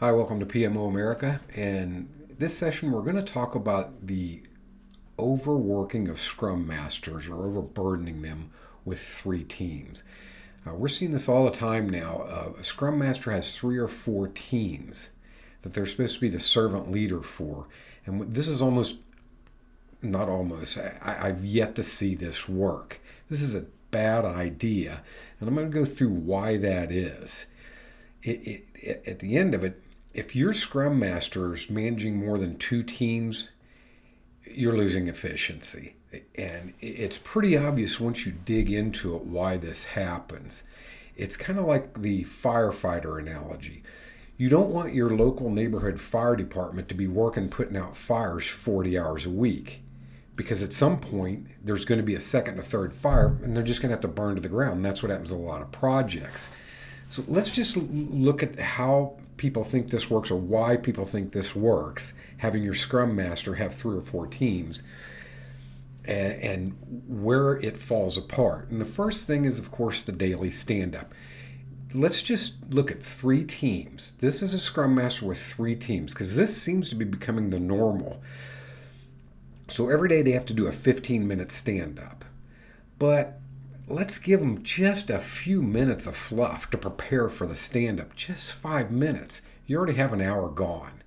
Hi, welcome to PMO America. And this session, we're going to talk about the overworking of Scrum Masters or overburdening them with three teams. We're seeing this all the time now. A Scrum Master has three or four teams that they're supposed to be the servant leader for. And this is not almost, I've yet to see this work. This is a bad idea. And I'm going to go through why that is. At the end of it, if your Scrum Master is managing more than two teams, you're losing efficiency. And it's pretty obvious once you dig into it why this happens. It's kind of like the firefighter analogy. You don't want your local neighborhood fire department to be working putting out fires 40 hours a week, because at some point there's going to be a second or third fire and they're just going to have to burn to the ground. And that's what happens with a lot of projects. So let's just look at how people think this works, or why people think this works, having your Scrum Master have three or four teams, and where it falls apart. And the first thing is, of course, the daily stand-up. Let's just look at three teams. This is a Scrum Master with three teams, because this seems to be becoming the normal. So every day they have to do a 15-minute stand-up. But let's give them just a few minutes of fluff to prepare for the stand-up. Just 5 minutes. You already have an hour gone.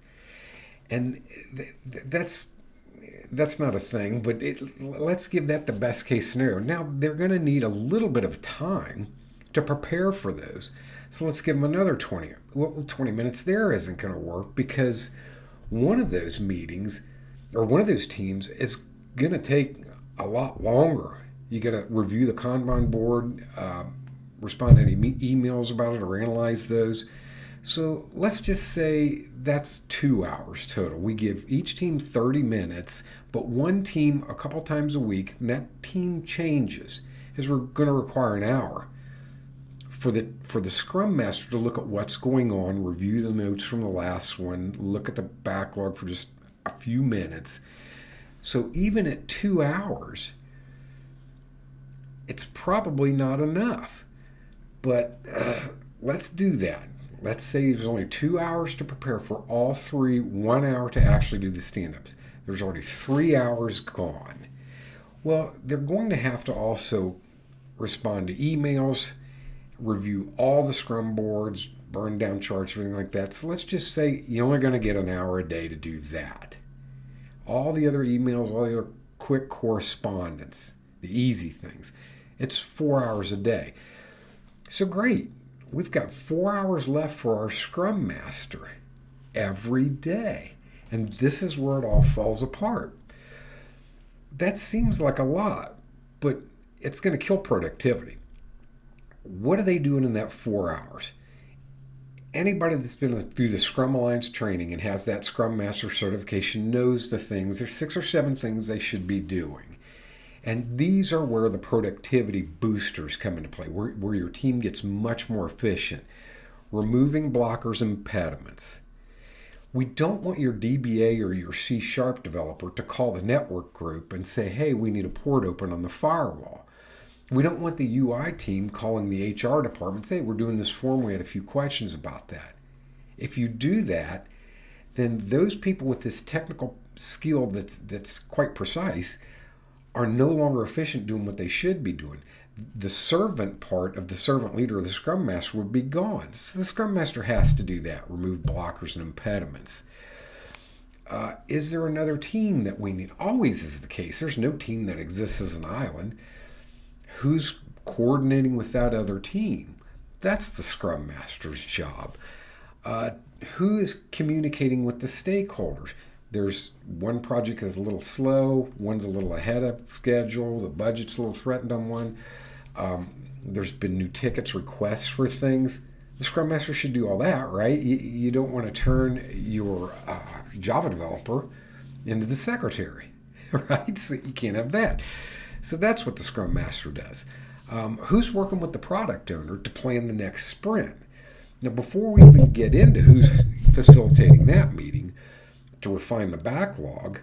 And that's not a thing, but let's give that the best case scenario. Now, they're going to need a little bit of time to prepare for those. So let's give them another 20. Well, 20 minutes there isn't going to work, because one of those meetings or one of those teams is going to take a lot longer. You got to review the Kanban board, respond to any emails about it, or analyze those. So let's just say that's 2 hours total. We give each team 30 minutes, but one team a couple times a week, and that team changes, is we're going to require an hour for the Scrum Master to look at what's going on, review the notes from the last one, look at the backlog for just a few minutes. So even at 2 hours, it's probably not enough. But let's do that. Let's say there's only 2 hours to prepare for all three, 1 hour to actually do the stand-ups. There's already 3 hours gone. Well, they're going to have to also respond to emails, review all the Scrum boards, burn down charts, everything like that. So let's just say you're only going to get an hour a day to do that. All the other emails, all the other quick correspondence, the easy things, it's 4 hours a day. So great. We've got 4 hours left for our Scrum Master every day. And this is where it all falls apart. That seems like a lot, but it's going to kill productivity. What are they doing in that 4 hours? Anybody that's been through the Scrum Alliance training and has that Scrum Master certification knows the things. There's 6 or 7 things they should be doing. And these are where the productivity boosters come into play, where your team gets much more efficient. Removing blockers and impediments. We don't want your DBA or your C# developer to call the network group and say, hey, we need a port open on the firewall. We don't want the UI team calling the HR department, say, we're doing this form, we had a few questions about that. If you do that, then those people with this technical skill that's quite precise are no longer efficient doing what they should be doing. The servant part of the servant leader or the Scrum Master would be gone. So the Scrum Master has to do that, remove blockers and impediments. Is there another team that we need? Always is the case. There's no team that exists as an island. Who's coordinating with that other team? That's the Scrum Master's job. Who is communicating with the stakeholders? There's one project is a little slow, one's a little ahead of schedule, the budget's a little threatened on one. There's been new tickets, requests for things. The Scrum Master should do all that, right? You don't want to turn your Java developer into the secretary, right? So you can't have that. So that's what the Scrum Master does. Who's working with the product owner to plan the next sprint? Now, before we even get into who's facilitating that meeting to refine the backlog,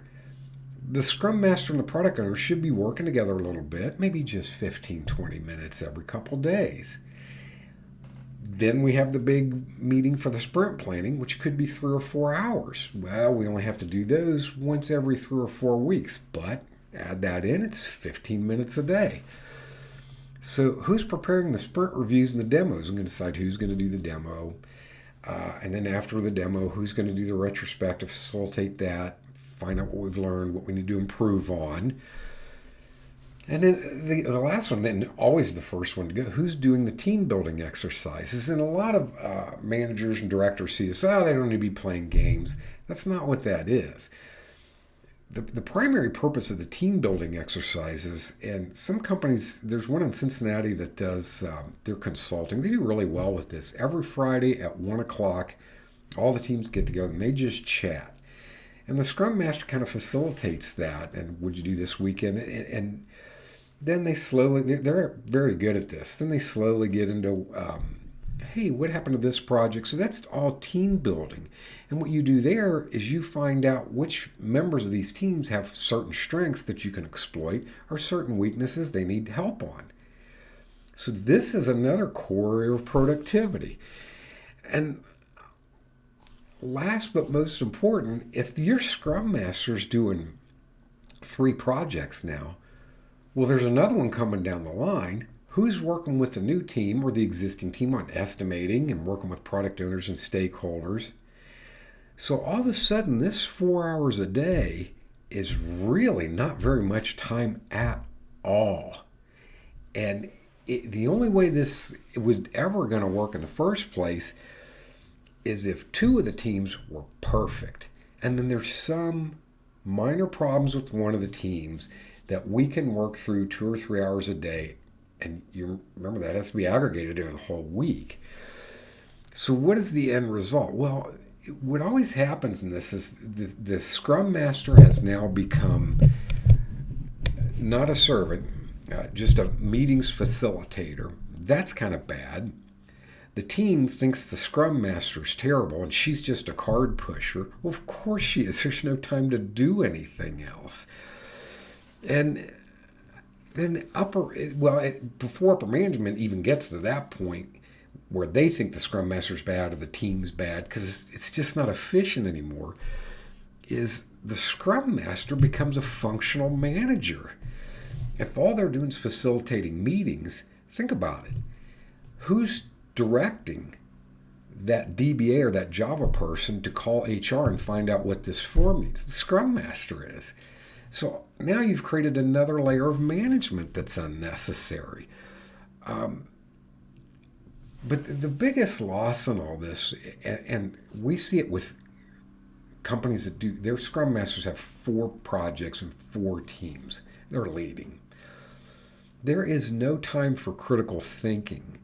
the Scrum Master and the product owner should be working together a little bit, maybe just 15, 20 minutes every couple days. Then we have the big meeting for the sprint planning, which could be 3 or 4 hours. Well, we only have to do those once every 3 or 4 weeks, but add that in, it's 15 minutes a day. So who's preparing the sprint reviews and the demos? I'm going to decide who's going to do the demo. And then after the demo, who's going to do the retrospective, facilitate that, find out what we've learned, what we need to improve on. And then the last one, then always the first one to go, who's doing the team building exercises? And a lot of managers and directors see this, they don't need to be playing games. That's not what that is. The primary purpose of the team building exercises, and some companies, there's one in Cincinnati that does their consulting. They do really well with this. Every Friday at 1 o'clock, all the teams get together and they just chat. And the Scrum Master kind of facilitates that. And would you do this weekend? And then they're very good at this. Then they slowly get into, hey, what happened to this project? So that's all team building. And what you do there is you find out which members of these teams have certain strengths that you can exploit or certain weaknesses they need help on. So this is another core area of productivity. And last but most important, if your Scrum Master's doing 3 projects now, well, there's another one coming down the line. Who's working with the new team or the existing team on estimating and working with product owners and stakeholders? So all of a sudden, this 4 hours a day is really not very much time at all. And the only way this was ever going to work in the first place is if 2 of the teams were perfect. And then there's some minor problems with one of the teams that we can work through 2 or 3 hours a day. And you remember that has to be aggregated in a whole week. So what is the end result? Well, what always happens in this is the Scrum Master has now become not a servant, just a meetings facilitator. That's kind of bad. The team thinks the Scrum Master is terrible and she's just a card pusher. Well, of course she is. There's no time to do anything else. And then before upper management even gets to that point where they think the Scrum Master's bad or the team's bad because it's just not efficient anymore, is the Scrum Master becomes a functional manager. If all they're doing is facilitating meetings, think about it. Who's directing that DBA or that Java person to call HR and find out what this form needs? The Scrum Master is. So now you've created another layer of management that's unnecessary. But the biggest loss in all this, and we see it with companies that do, their Scrum Masters have 4 projects and 4 teams they're leading. There is no time for critical thinking.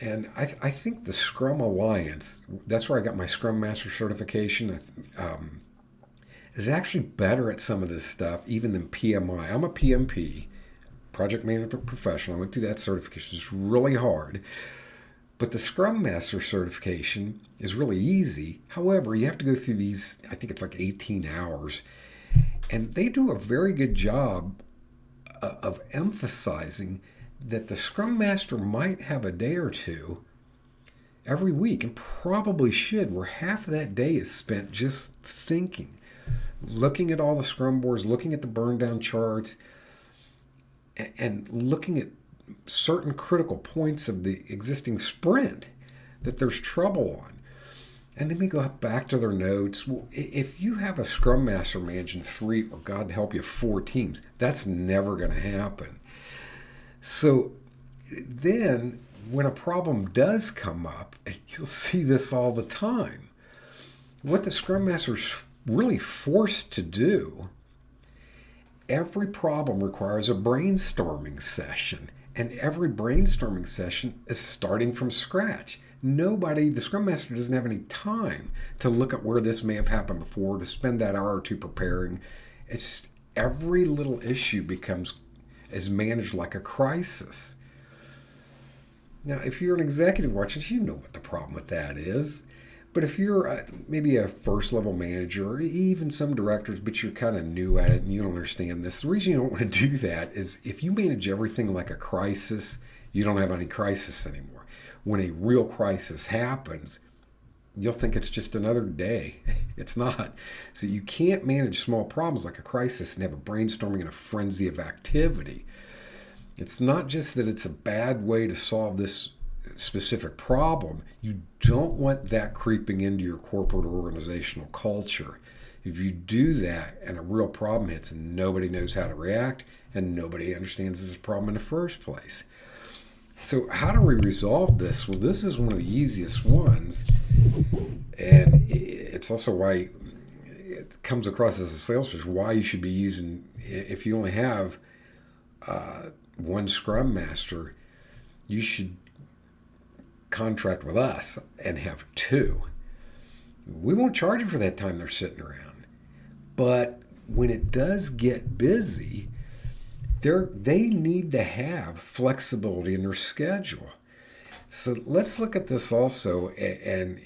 And I think the Scrum Alliance, that's where I got my Scrum Master certification, is actually better at some of this stuff even than PMI. I'm a PMP, Project Management Professional. I went through that certification. It's really hard. But the Scrum Master certification is really easy. However, you have to go through these, I think it's like 18 hours. And they do a very good job of emphasizing that the Scrum Master might have a day or two every week, and probably should, where half of that day is spent just thinking, looking at all the Scrum boards, looking at the burn down charts, and looking at certain critical points of the existing sprint that there's trouble on. And then we go back to their notes. Well, if you have a Scrum Master managing 3, or God help you, 4 teams, that's never going to happen. So then when a problem does come up, you'll see this all the time. What the Scrum Master's really forced to do, every problem requires a brainstorming session. And every brainstorming session is starting from scratch. The Scrum Master doesn't have any time to look at where this may have happened before, to spend that hour or 2 preparing. It's just every little issue is managed like a crisis. Now, if you're an executive watching, you know what the problem with that is. But if you're maybe a first-level manager, or even some directors, but you're kind of new at it and you don't understand this, the reason you don't want to do that is if you manage everything like a crisis, you don't have any crisis anymore. when a real crisis happens, you'll think it's just another day. It's not. So you can't manage small problems like a crisis and have a brainstorming and a frenzy of activity. It's not just that it's a bad way to solve this specific problem. You don't want that creeping into your corporate or organizational culture. If you do that and a real problem hits and nobody knows how to react and nobody understands this problem in the first place. So how do we resolve this? Well, this is one of the easiest ones. And it's also why it comes across as a sales pitch, why you should be using, if you only have one Scrum Master, you should contract with us and have two. We won't charge them for that time they're sitting around. But when it does get busy, they need to have flexibility in their schedule. So let's look at this also. And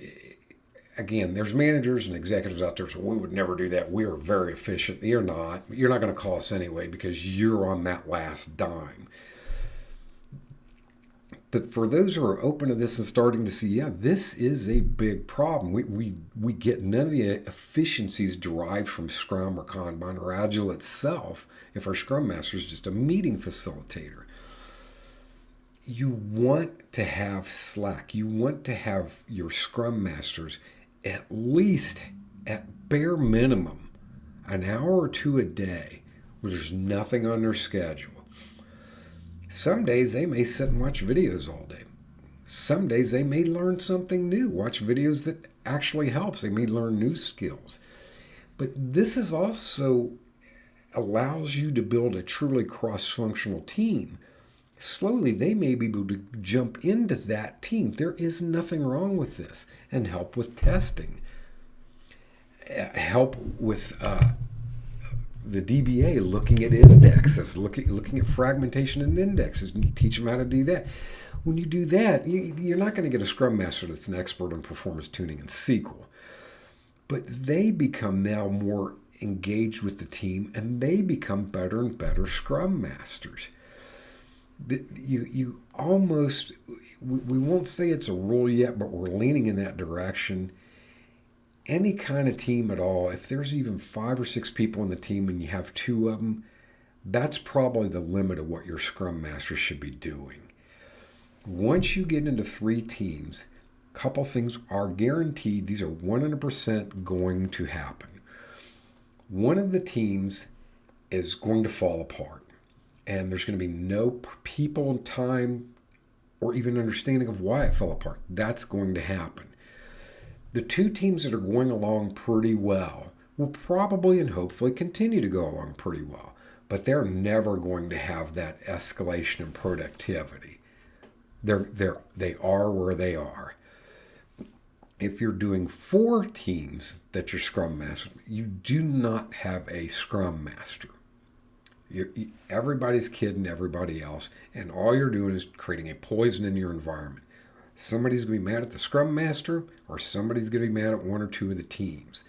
again, there's managers and executives out there, so we would never do that. We are very efficient. You're not. You're not going to call us anyway because you're on that last dime. But for those who are open to this and starting to see, yeah, this is a big problem. We get none of the efficiencies derived from Scrum or Kanban or Agile itself if our Scrum Master is just a meeting facilitator. You want to have slack. You want to have your Scrum Masters at least, at bare minimum, an hour or two a day where there's nothing on their schedule. Some days they may sit and watch videos all day. Some days they may learn something new, watch videos that actually helps. They may learn new skills. But this is also allows you to build a truly cross-functional team. Slowly, they may be able to jump into that team. There is nothing wrong with this. And help with testing. Help with the DBA looking at indexes, looking at fragmentation and indexes, and you teach them how to do that. When you do that, you're not going to get a Scrum Master that's an expert on performance tuning and SQL. But they become now more engaged with the team, and they become better and better Scrum Masters. You almost, we won't say it's a rule yet, but we're leaning in that direction. Any kind of team at all, if there's even 5 or 6 people in the team and you have 2 of them, that's probably the limit of what your Scrum Master should be doing. Once you get into 3 teams, a couple things are guaranteed. These are 100% going to happen. One of the teams is going to fall apart, and there's going to be no people, time, or even understanding of why it fell apart. That's going to happen. The 2 teams that are going along pretty well will probably and hopefully continue to go along pretty well, but they're never going to have that escalation in productivity. They are where they are. If you're doing 4 teams that you're Scrum Master, you do not have a Scrum Master. Everybody's kidding everybody else, and all you're doing is creating a poison in your environment. Somebody's going to be mad at the Scrum Master, or somebody's going to be mad at 1 or 2 of the teams.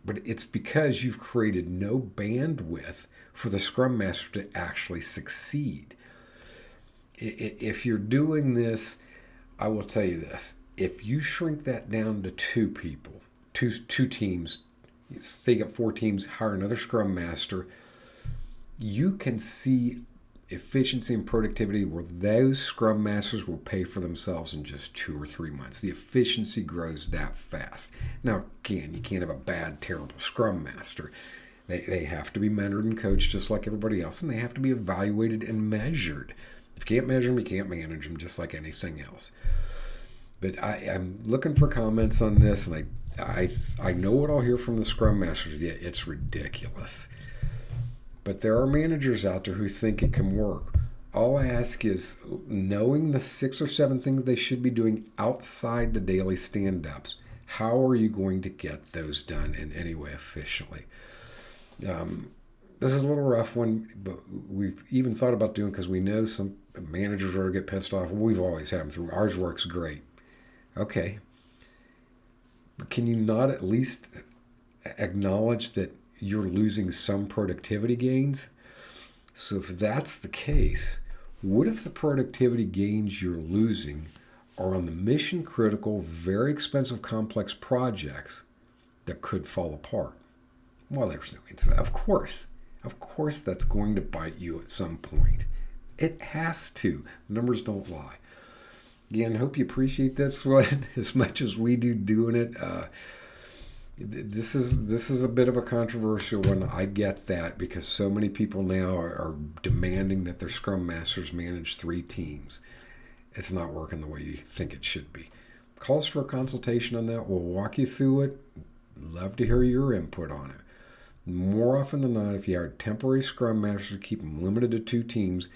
But it's because you've created no bandwidth for the Scrum Master to actually succeed. If you're doing this, I will tell you this. If you shrink that down to 2 people, two teams, say you got 4 teams, hire another Scrum Master, you can see efficiency and productivity where those Scrum Masters will pay for themselves in just 2 or 3 months. The efficiency grows that fast. Now, again, you can't have a bad, terrible Scrum Master. They have to be mentored and coached just like everybody else, and they have to be evaluated and measured. If you can't measure them, you can't manage them, just like anything else. But I'm looking for comments on this, and I know what I'll hear from the Scrum Masters. Yeah, it's ridiculous. But there are managers out there who think it can work. All I ask is knowing the 6 or 7 things they should be doing outside the daily stand-ups. How are you going to get those done in any way efficiently? This is a little rough one, but we've even thought about doing because we know some managers are going to get pissed off. We've always had them through. Ours works great. Okay. But can you not at least acknowledge that you're losing some productivity gains? So if that's the case, what if the productivity gains you're losing are on the mission critical, very expensive, complex projects that could fall apart. Well, there's no incident. Of course that's going to bite you at some point. It has to. The numbers don't lie. Again, hope you appreciate this one as much as we do doing it. This is a bit of a controversial one. I get that because so many people now are demanding that their Scrum Masters manage 3 teams. It's not working the way you think it should be. Calls for a consultation on that. We'll walk you through it. Love to hear your input on it. More often than not, if you hire temporary Scrum Masters, keep them limited to 2 teams,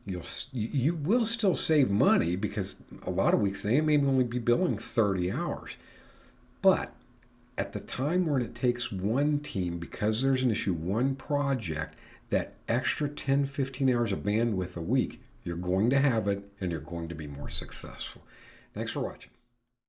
you will still save money because a lot of weeks they may only be billing 30 hours. But at the time when it takes 1 team, because there's an issue, 1 project, that extra 10, 15 hours of bandwidth a week, you're going to have it and you're going to be more successful. Thanks for watching.